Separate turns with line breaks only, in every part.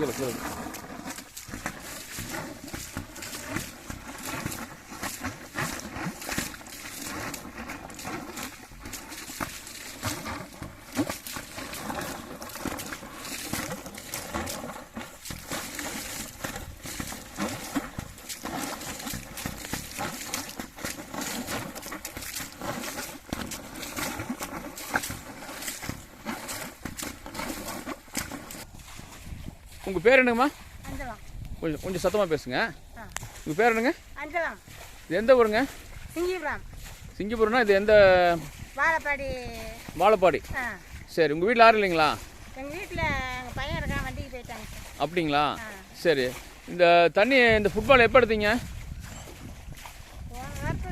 கீழே கீழே. உங்கள் பேர் என்னங்கம்மா? கொஞ்சம் சத்தமாக பேசுங்க. உங்கள் பேர் என்னங்க? இது எந்த ஊருங்க?
சிங்கிபுரம்.
சிங்கிபுரம்னா இது எந்த?
வாழப்பாடி.
வாழப்பாடி. சரி, உங்கள் வீட்டில் யாரும் இல்லைங்களா?
எங்கள் வீட்டில் எங்கள் பையன் இருக்கான், வண்டிக்கு போயிட்டாங்க.
அப்படிங்களா? சரி, இந்த தண்ணி இந்த ஃபுட்பால் எப்போ எடுத்தீங்க?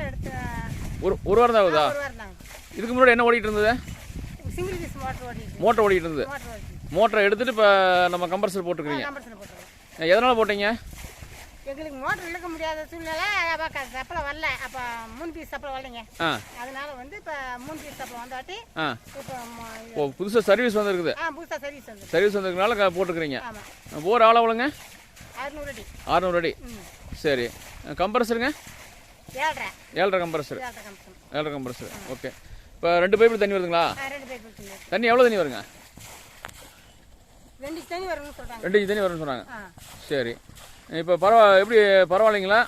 எடுத்து
ஒரு வாரம் தான் ஆகுதா? இதுக்கு முன்னாடி என்ன ஓடிட்டு இருந்தது?
சிங்கிள் பீஸ்
மோட்டர் ஓடிட்டு இருந்தது. மோட்டரை எடுத்துட்டு இப்போ நம்ம கம்ப்ரஸர் போட்டுருக்கீங்க. எதனால் போட்டீங்க?
எங்களுக்கு மோட்டர் இழுக்க முடியாத சூழ்நிலை, சப்பளை வரல. அப்போ 3 பீஸ் சப்பளை வரலைங்க. அதனால வந்து இப்போ 3 பீஸ் சப்பளை வந்தாட்டி
இப்போ புதுசாக சர்வீஸ் வந்துருக்குது.
புதுசாக சர்வீஸ்
வந்ததுனால போட்டுருக்கிறீங்க. போர் அளவுலங்க?
600 அடி.
600 அடி. சரி, கம்ப்ரஸருங்க? 7.5 கம்ப்ரஸர். 7.5 கம்ப்ரஸர். ஓகே. இப்போ 2 பைப்பில் தண்ணி வருதுங்களா?
2 பைப்பு.
தண்ணி எவ்வளோ தண்ணி வருங்க?
2 இன்ச் தண்ணி வரும்னு சொல்கிறாங்க.
2 இன்ச் தண்ணி வரும்னு சொன்னாங்க. சரி, இப்போ எப்படி பரவாயில்லைங்களா?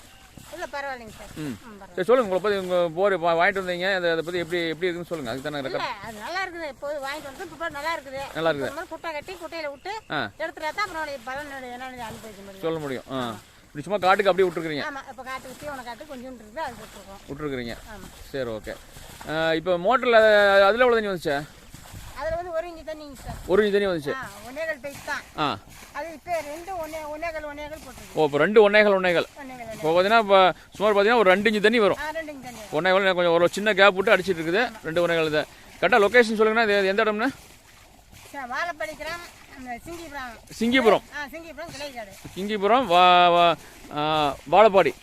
இல்லை, பரவாயில்லைங்க சார்.
சரி, சொல்லுங்கள். உங்களை பற்றி உங்கள் போர் வாங்கிட்டு வந்தீங்க, அதை பற்றி எப்படி இருக்குன்னு சொல்லுங்கள். அதுக்கு தானே
அது நல்லா இருக்குது. இப்போது வாங்கிட்டு வந்து இப்போ நல்லா இருக்குது.
நல்லா இருக்குது.
குட்டை கட்டி குட்டையில் விட்டு எடுத்துட்டா தான் அப்புறம் பலன் என்னென்னு அனுப்பி முடியும்,
சொல்ல முடியும். இப்படி சும்மா காட்டுக்கு அப்படியே விட்டுருக்குறீங்க?
ஆமாம், இப்போ காட்டு ஊற்றி உன காட்டு கொஞ்சம் இருக்குது, அது
விட்டுருக்குறீங்க. சரி, ஓகே. இப்போ மோட்டரில் அதில் எவ்வளோ தண்ணி வந்துச்சு?
அதில் வந்து 1 இன்ச் தண்ணிங்க சார்.
1 இன்ச் தண்ணி வந்துச்சு.
1.5 பைப் தான். அது இப்போ 2 1.5 போட்டுருக்கு.
ஓ, இப்போ 2 1.5. இப்போ பார்த்தீங்கன்னா இப்போ சுமார் பார்த்தீங்கன்னா ஒரு 2 இன்ச் தண்ணி வரும்.
2 இன்ச் தண்ணி.
1.5 கொஞ்சம் ஒரு சின்ன கேப் விட்டு அடிச்சிட்டு இருக்குது. 2 1.5 தான். கரெக்டாக லொக்கேஷன் சொல்லுங்கன்னா இது எந்த இடம்னா?
வாழப்பாடி கிராமம், சிங்கிபுரம்.
சிங்கிபுரம்.
சிங்கிபுரம் கிளைக்காடு.
சிங்கிபுரம் வாழப்பாடி.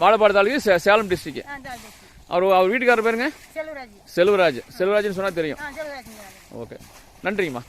வாழப்பாடி தாலுக்கு, சேலம் டிஸ்ட்ரிக்ட். அவர் வீட்டுக்காரர் பேருங்க?
செல்வராஜ்.
செல்வராஜ்னு சொன்னால் தெரியும். ஓகே, நன்றிங்கம்மா.